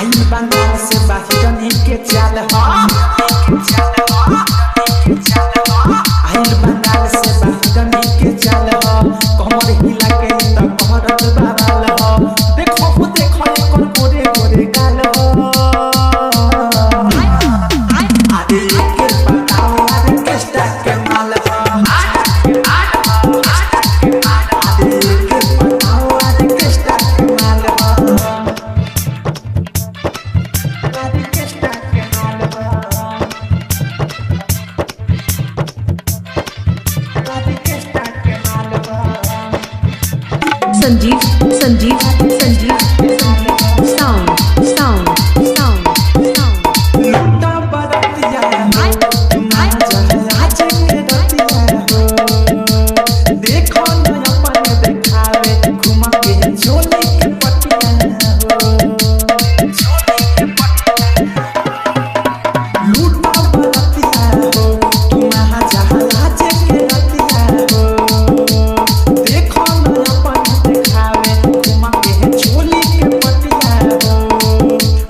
आई बंगाल से बाहिरनी के चाल हो आई बंगाल से बाहिरनी के चाल हो कमर हिला के त कहरत बाबाल हो देखो एकर गोरे गोरे गाल हो आदि के बताओ आदि केस्टा के माल हो आदि के बताओ आदि केस्टा के माल हो Sanjeev Sanjeev Sanjeev sound sound sound sound लुटा बरतिया हो ना जहाज के रतिया हो देखो न अपन देखावे घुमा के झोली के पटिया हो लुटा बरतिया हो ना जहाज के रतिया हो देखो न अपन देखावे घुमा के झोली के पटिया हो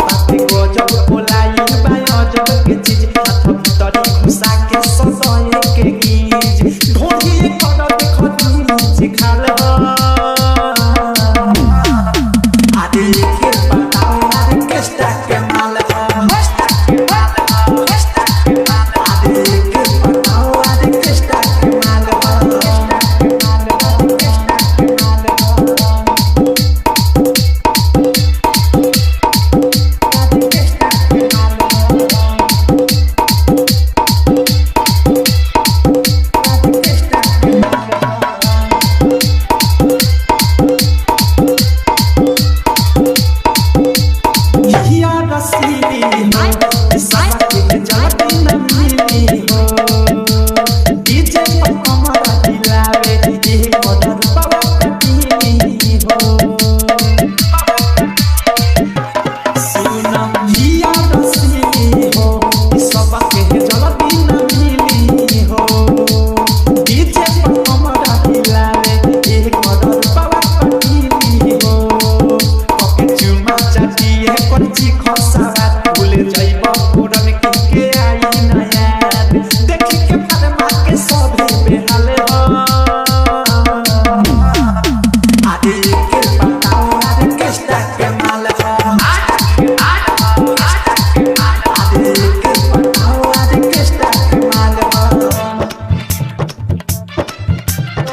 बाते गजब बोलाई बायो जब के चीज हाथ भीतर घुसा के सजाए के गीज ढोली कर देखो नीचे खाल हो आदि के बताओ आदि केस्टा के माल हो आदि के बताओ आदि केस्टा के माल हो हिया रसीली हो सबके जलती न मिली हो डीजे पर कमर हिलावे ये कदर बाबा कटीली हो सुन हिया रसीली हो सबके जलती न मिली हो डीजे पर कमर हिलावे ये कदर बाबा कटीली हो पके चुमा चाटिए करची खसावा भूले जाइबो पुरन के आई ना याद देखि के फरमा के सभे बेहाल हो आदि के बताओ आदि केस्टा के माल हो आदि के बताओ आदि केस्टा के माल हो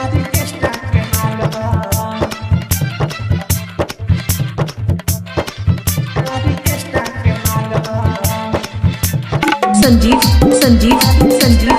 आदि केस्टा के माल हो आदि केस्टा के माल हो संजीव संजीव संजीव